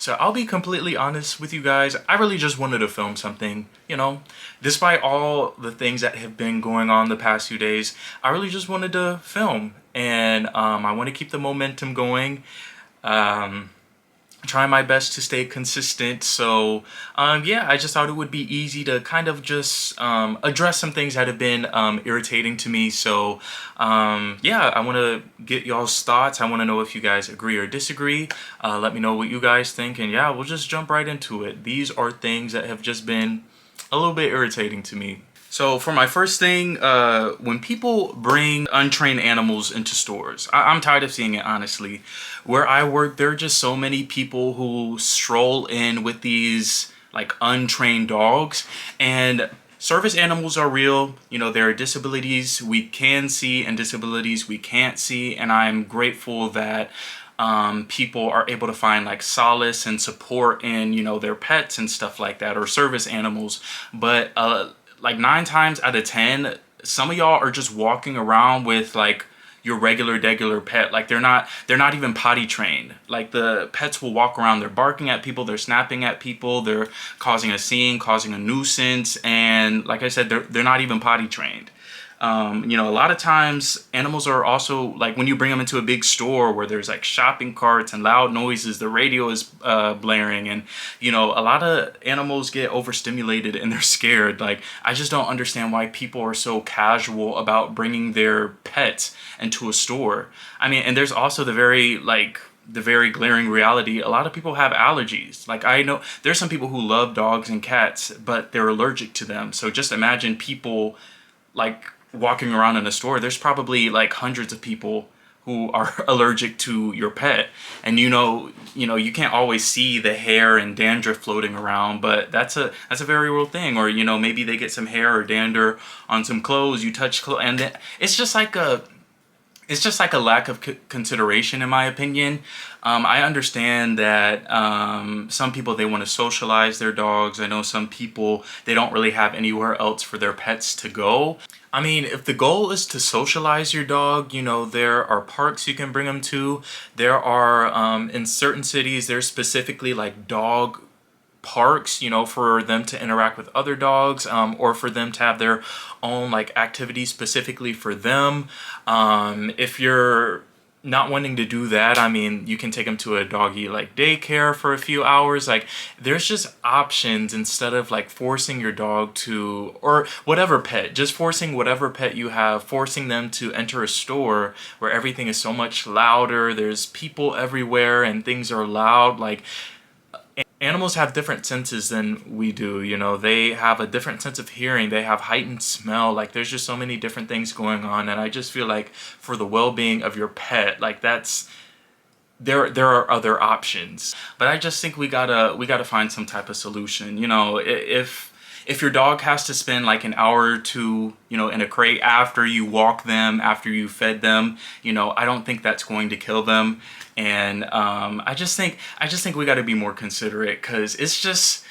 So I'll be completely honest with you guys. I really just wanted to film something, despite all the things that have been going on the past few days. I really just wanted to film, and I want to keep the momentum going. Trying my best to stay consistent. So yeah, I just thought it would be easy to kind of just address some things that have been irritating to me. So yeah, I want to get y'all's thoughts. I want to know if you guys agree or disagree. Let me know what you guys think, and yeah, we'll just jump right into it. These are things that have just been a little bit irritating to me. So for my first thing, when people bring untrained animals into stores, I'm tired of seeing it, honestly. Where I work, there are just so many people who stroll in with these like untrained dogs, and service animals are real. There are disabilities we can see and disabilities we can't see, and I'm grateful that people are able to find like solace and support in their pets and stuff like that, or service animals. But like 9 times out of 10, some of y'all are just walking around with like your regular pet. Like they're not even potty trained. Like the pets will walk around, they're barking at people, they're snapping at people, they're causing a scene, causing a nuisance, and like I said, they're not even potty trained. A lot of times animals are also like, when you bring them into a big store where there's like shopping carts and loud noises, the radio is blaring, and a lot of animals get overstimulated and they're scared. Like, I just don't understand why people are so casual about bringing their pets into a store. I mean, and there's also the very glaring reality. A lot of people have allergies. Like, I know there's some people who love dogs and cats, but they're allergic to them. So just imagine people like walking around in a store. There's probably like hundreds of people who are allergic to your pet, and you can't always see the hair and dandruff floating around, but that's a very real thing. Or maybe they get some hair or dander on some clothes, you touch clothes, and it's just like a lack of consideration, in my opinion. I understand that some people, they want to socialize their dogs. I know some people, they don't really have anywhere else for their pets to go. I mean, if the goal is to socialize your dog, there are parks you can bring them to. There are, in certain cities, there's specifically like dog parks, for them to interact with other dogs, or for them to have their own like activities specifically for them. If you're not wanting to do that, I mean, you can take them to a doggy like daycare for a few hours. Like, there's just options, instead of like forcing your dog to, or whatever pet, just forcing whatever pet you have, forcing them to enter a store where everything is so much louder, there's people everywhere and things are loud. Like, animals have different senses than we do. They have a different sense of hearing, they have heightened smell. Like, there's just so many different things going on, and I just feel like for the well-being of your pet, like, there are other options. But I just think we gotta find some type of solution. If your dog has to spend like an hour or two, in a crate after you walk them, after you fed them, I don't think that's going to kill them. And I just think we got to be more considerate, because it's just.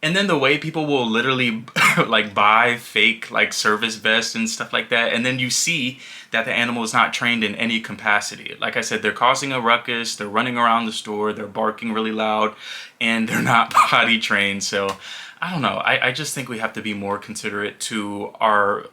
And then the way people will literally like buy fake like service vests and stuff like that, and then you see that the animal is not trained in any capacity. Like I said, they're causing a ruckus, they're running around the store, they're barking really loud, and they're not potty trained. So I don't know. I just think we have to be more considerate to our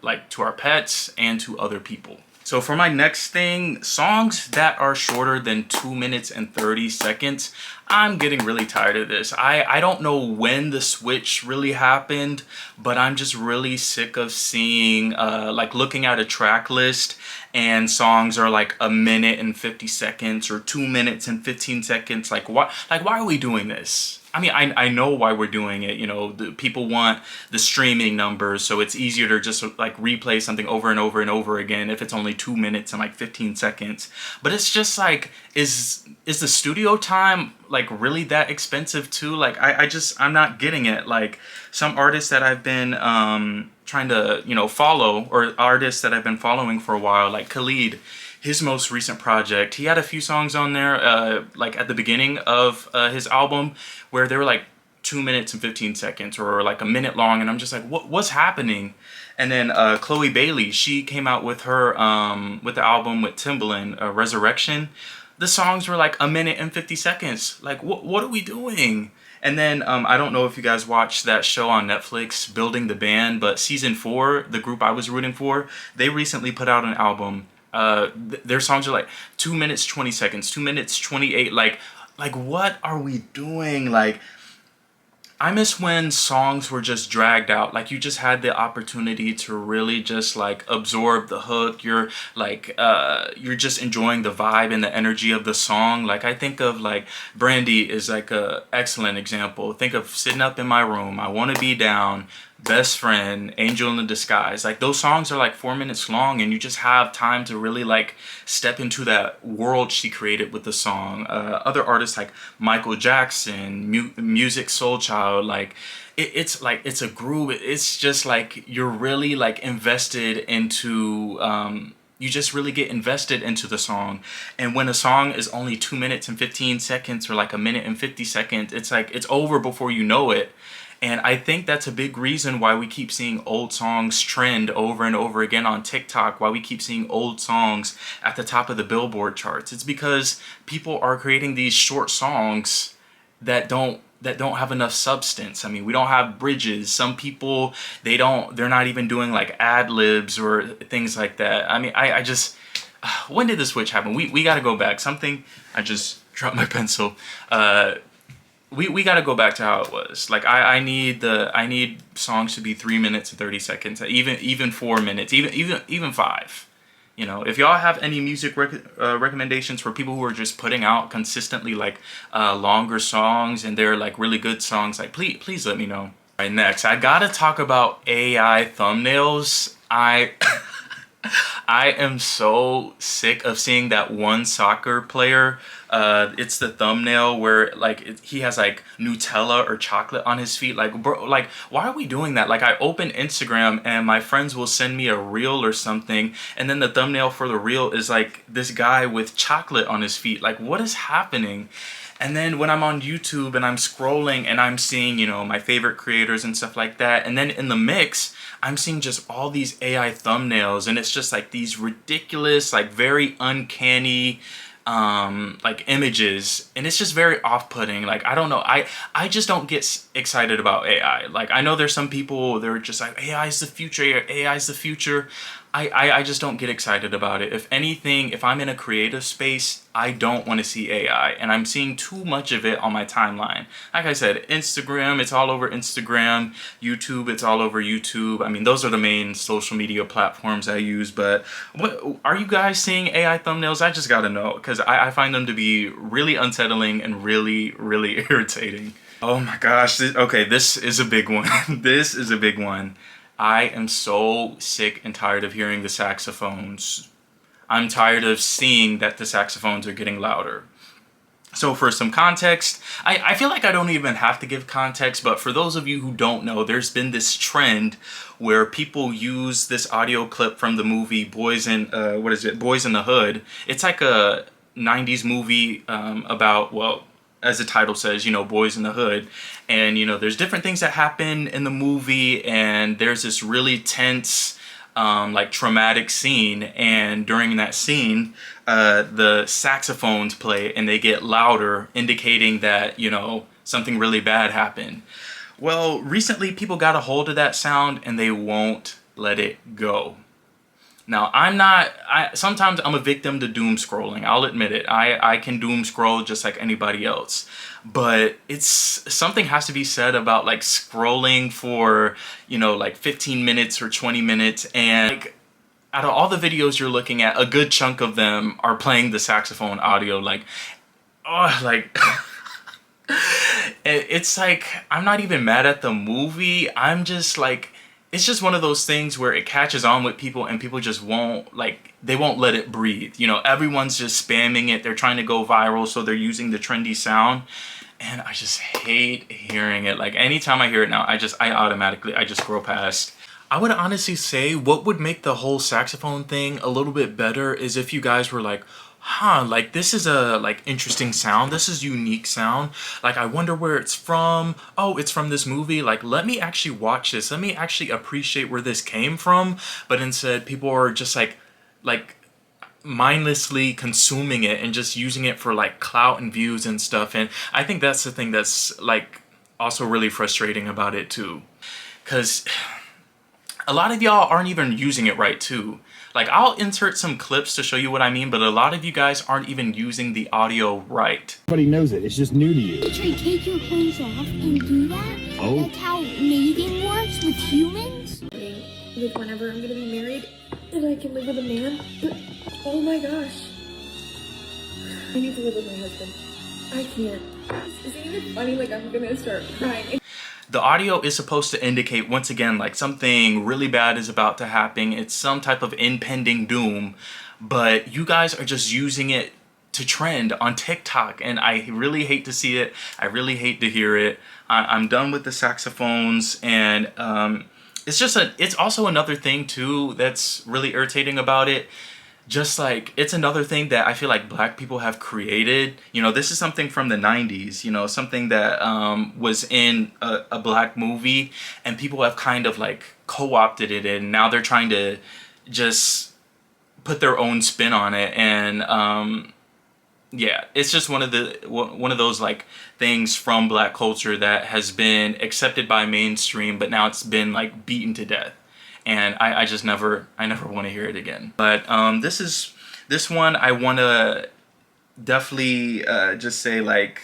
pets and to other people. So for my next thing, songs that are shorter than 2 minutes and 30 seconds. I'm getting really tired of this. I don't know when the switch really happened, but I'm just really sick of seeing, like, looking at a track list and songs are like 1 minute and 50 seconds or 2 minutes and 15 seconds. Like, why are we doing this? I mean, I know why we're doing it. The people want the streaming numbers, so it's easier to just like replay something over and over and over again if it's only 2 minutes and like 15 seconds. But it's just like, is the studio time like really that expensive too? Like, I'm not getting it. Like, some artists that I've been trying to follow, or artists that I've been following for a while, like Khalid, his most recent project, he had a few songs on there, like at the beginning of his album, where they were like 2 minutes and 15 seconds or like 1 minute long, and I'm just like, what's happening? And then Chloe Bailey, she came out with her with the album with Timbaland, Resurrection. the songs were like a minute and 50 seconds. Like, what are we doing? And then I don't know if you guys watched that show on Netflix, Building the Band, but season 4, the group I was rooting for, they recently put out an album. Their songs are like 2 minutes 20 seconds, 2 minutes 28. Like what are we doing? Like, I miss when songs were just dragged out. Like, you just had the opportunity to really just like absorb the hook. You're just enjoying the vibe and the energy of the song. Like, I think of like Brandy is like a excellent example. Think of Sitting Up in My Room, I Want to Be Down, Best Friend, Angel in Disguise. Like, those songs are like 4 minutes long, and you just have time to really like step into that world she created with the song. Other artists like Michael Jackson, Music Soul Child, like it's like it's a groove. It's just like you're really like invested into. You just really get invested into the song. And when a song is only 2 minutes and 15 seconds or like a minute and 50 seconds, it's like it's over before you know it. And I think that's a big reason why we keep seeing old songs trend over and over again on TikTok, why we keep seeing old songs at the top of the Billboard charts. It's because people are creating these short songs that don't have enough substance. I mean, we don't have bridges. Some people, they're not even doing like ad libs or things like that. I mean, I just, when did the switch happen? We got to go back. I just dropped my pencil. We got to go back to how it was. Like, I need songs to be 3 minutes and 30 seconds, even 4 minutes, even 5. You know, if y'all have any music recommendations for people who are just putting out consistently like longer songs and they're like really good songs, like please let me know. All right, next I gotta talk about AI thumbnails. I am so sick of seeing that one soccer player. It's the thumbnail where like he has like Nutella or chocolate on his feet. Like, bro, like why are we doing that? Like, I open Instagram and my friends will send me a reel or something, and then the thumbnail for the reel is like this guy with chocolate on his feet. Like, what is happening? And then when I'm on YouTube and I'm scrolling and I'm seeing, you know, my favorite creators and stuff like that, and then in the mix, I'm seeing just all these AI thumbnails, and it's just like these ridiculous, like very uncanny, like images, and it's just very off-putting. Like, I don't know, I just don't get excited about AI. Like, I know there's some people, they're just like, AI is the future, AI is the future. I just don't get excited about it. If anything, if I'm in a creative space, I don't want to see AI, and I'm seeing too much of it on my timeline. Like I said, Instagram, it's all over Instagram. YouTube, it's all over YouTube. I mean, those are the main social media platforms I use, but what are you guys seeing AI thumbnails? I just gotta know, because I find them to be really unsettling and really, really irritating. Oh my gosh, okay, this is a big one. This is a big one. I am so sick and tired of hearing the saxophones. I'm tired of seeing that the saxophones are getting louder. So for some context, I feel like I don't even have to give context, but for those of you who don't know, there's been this trend where people use this audio clip from the movie Boys in the Hood. It's like a 90s movie about, well, as the title says, you know, boys in the hood. And, you know, there's different things that happen in the movie, and there's this really tense, like traumatic scene. And during that scene, the saxophones play and they get louder, indicating that, you know, something really bad happened. Well, recently people got a hold of that sound and they won't let it go. Now, sometimes I'm a victim to doom scrolling. I'll admit it. I can doom scroll just like anybody else. But something has to be said about like scrolling for, you know, like 15 minutes or 20 minutes. And like, out of all the videos you're looking at, a good chunk of them are playing the saxophone audio. Like, oh, like... It's like, I'm not even mad at the movie. I'm just like... It's just one of those things where it catches on with people and people just won't, like, they won't let it breathe. You know, everyone's just spamming it. They're trying to go viral, so they're using the trendy sound. And I just hate hearing it. Like, anytime I hear it now, I just scroll past. I would honestly say what would make the whole saxophone thing a little bit better is if you guys were like, huh, like this is a like interesting sound, this is unique sound, like I wonder where it's from. Oh, it's from this movie. Like, let me actually watch this, let me actually appreciate where this came from. But instead people are just like mindlessly consuming it and just using it for like clout and views and stuff. And I think that's the thing that's like also really frustrating about it too, because a lot of y'all aren't even using it right too. Like, I'll insert some clips to show you what I mean, but a lot of you guys aren't even using the audio right. Everybody knows it. It's just new to you. Did you take your clothes off and do that? Oh. That's how mating works with humans? Like, whenever I'm gonna be married and I can live with a man, but oh my gosh. I need to live with my husband. I can't. Isn't it funny? Like, I'm gonna start crying. The audio is supposed to indicate, once again, like something really bad is about to happen. It's some type of impending doom, but you guys are just using it to trend on TikTok, and I really hate to see it. I really hate to hear it. I'm done with the saxophones, and it's also another thing too that's really irritating about it. Just like, it's another thing that I feel like black people have created. You know, this is something from the 90s, you know, something that was in a black movie, and people have kind of like co-opted it, and now they're trying to just put their own spin on it. And yeah, it's just one of those like things from black culture that has been accepted by mainstream, but now it's been like beaten to death. And I just never want to hear it again. But this one I want to definitely just say, like,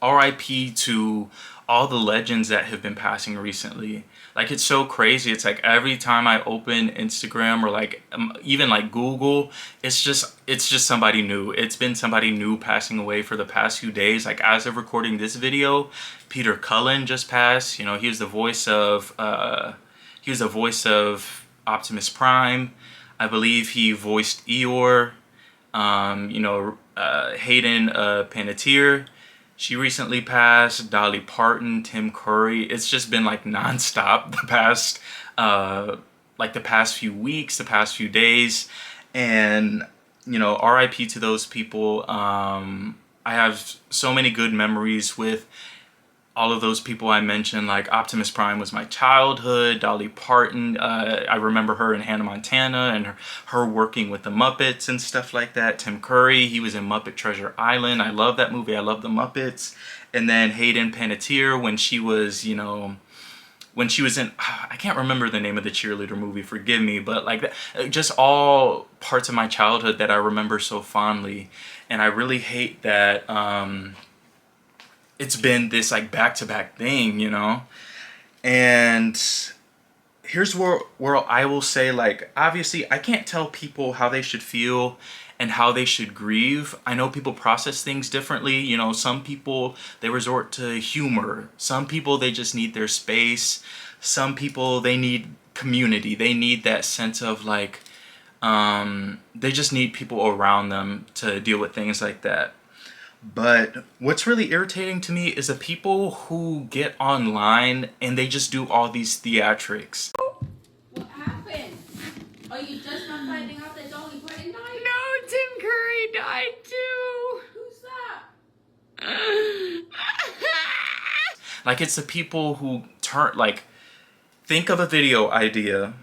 RIP to all the legends that have been passing recently. Like, it's so crazy. It's like every time I open Instagram or like even like Google, it's just somebody new. It's been somebody new passing away for the past few days. Like, as of recording this video, Peter Cullen just passed. You know, he was the voice of Optimus Prime. I believe he voiced Eeyore. Hayden Panettiere, she recently passed. Dolly Parton, Tim Curry. It's just been like nonstop the past few weeks, the past few days, and you know, RIP to those people. I have so many good memories with all of those people I mentioned. Like, Optimus Prime was my childhood. Dolly Parton, I remember her in Hannah Montana and her working with the Muppets and stuff like that. Tim Curry, he was in Muppet Treasure Island. I love that movie. I love the Muppets. And then Hayden Panettiere, when she was in, I can't remember the name of the cheerleader movie, forgive me, but like that, just all parts of my childhood that I remember so fondly. And I really hate that it's been this like back-to-back thing, you know? And here's where I will say, like, obviously I can't tell people how they should feel and how they should grieve. I know people process things differently. You know, some people, they resort to humor. Some people, they just need their space. Some people, they need community. They need that sense of like, they just need people around them to deal with things like that. But what's really irritating to me is the people who get online and they just do all these theatrics. What happened? Are you just not finding out that Dolly Parton died? No, Tim Curry died too. Who's that? Like, it's the people who think of a video idea.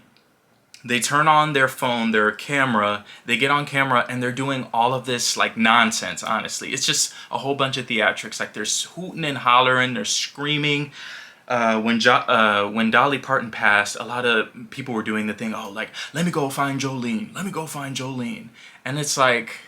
They turn on their phone, their camera, they get on camera, and they're doing all of this like nonsense, honestly. It's just a whole bunch of theatrics. Like, they're hooting and hollering, they're screaming. When Dolly Parton passed, a lot of people were doing the thing, oh, like, let me go find Jolene, let me go find Jolene. And it's like,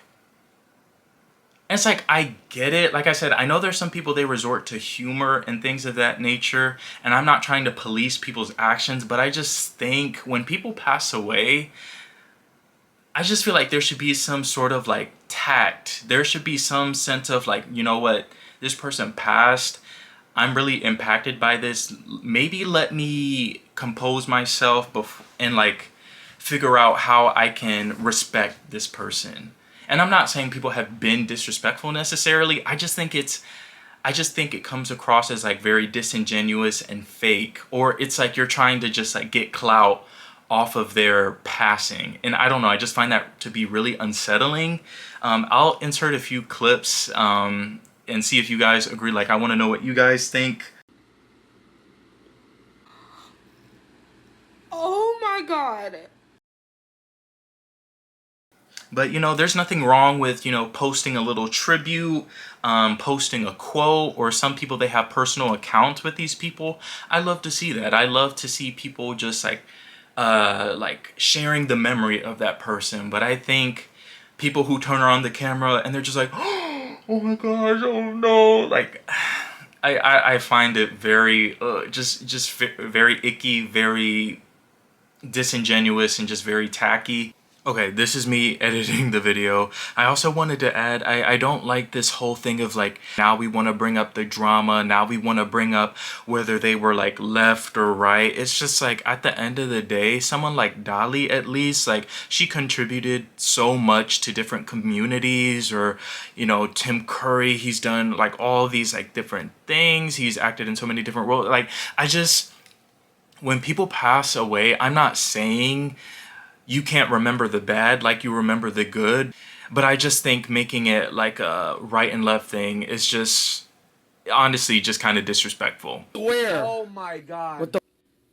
I get it. Like I said, I know there's some people, they resort to humor and things of that nature, and I'm not trying to police people's actions, but I just think when people pass away, I just feel like there should be some sort of like tact. There should be some sense of like, you know what, this person passed, I'm really impacted by this. Maybe let me compose myself and like figure out how I can respect this person. And I'm not saying people have been disrespectful necessarily. I just think it comes across as like very disingenuous and fake, or it's like you're trying to just like get clout off of their passing. And I don't know, I just find that to be really unsettling. I'll insert a few clips and see if you guys agree. Like, I want to know what you guys think. Oh my god. But, you know, there's nothing wrong with, you know, posting a little tribute, posting a quote, or some people, they have personal accounts with these people. I love to see that. I love to see people just like sharing the memory of that person. But I think people who turn on the camera and they're just like, oh my gosh, oh no, like, I find it very, very icky, very disingenuous, and just very tacky. Okay, this is me editing the video. I also wanted to add, I don't like this whole thing of like, now we want to bring up the drama, now we want to bring up whether they were like left or right. It's just like, at the end of the day, someone like Dolly, at least, like, she contributed so much to different communities. Or, you know, Tim Curry, he's done like all these like different things. He's acted in so many different roles. Like, when people pass away, I'm not saying you can't remember the bad like you remember the good, but I just think making it like a right and left thing is just, honestly, just kind of disrespectful. Where? Oh my god. What the?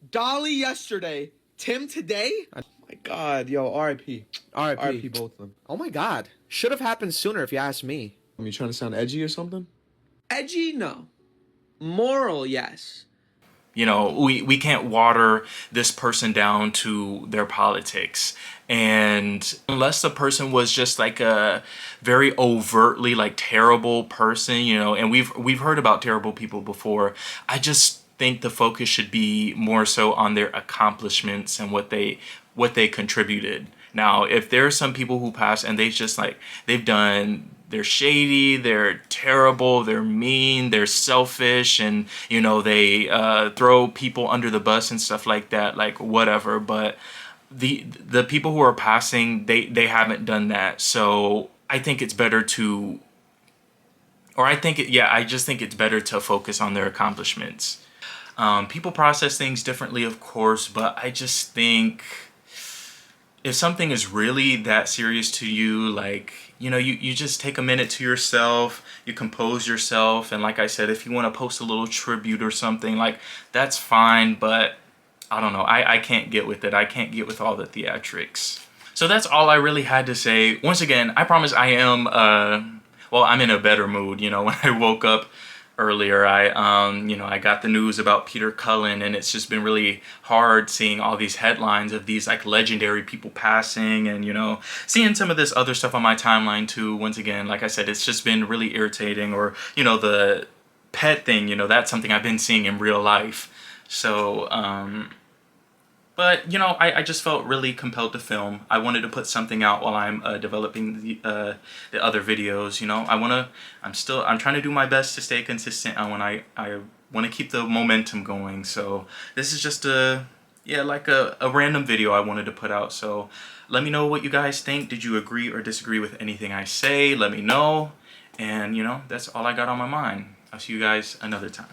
Dolly yesterday, Tim today? Oh my god, yo, R.I.P. R.I.P. R.I.P. both of them. Oh my god. Should have happened sooner if you ask me. You trying to sound edgy or something? Edgy? No. Moral, yes. You know, we can't water this person down to their politics. And unless the person was just like a very overtly like terrible person, you know, and we've heard about terrible people before, I just think the focus should be more so on their accomplishments and what they contributed. Now, if there are some people who pass and they're shady, they're terrible, they're mean, they're selfish, and, you know, they throw people under the bus and stuff like that, like, whatever. But the people who are passing, they haven't done that. So I think it's better to, I just think it's better to focus on their accomplishments. People process things differently, of course, but I just think if something is really that serious to you, like, you know, you just take a minute to yourself, you compose yourself, and like I said, if you want to post a little tribute or something, like, that's fine. But I don't know, I can't get with it. I can't get with all the theatrics. So that's all I really had to say. Once again, I promise I am, I'm in a better mood. You know, when I woke up earlier, I got the news about Peter Cullen, and it's just been really hard seeing all these headlines of these like legendary people passing, and, you know, seeing some of this other stuff on my timeline too. Once again, like I said, it's just been really irritating. Or, you know, the pet thing, you know, that's something I've been seeing in real life. So, but, you know, I just felt really compelled to film. I wanted to put something out while I'm developing the other videos. You know, I'm trying to do my best to stay consistent on when I want to keep the momentum going. So this is just a random video I wanted to put out. So let me know what you guys think. Did you agree or disagree with anything I say? Let me know. And, you know, that's all I got on my mind. I'll see you guys another time.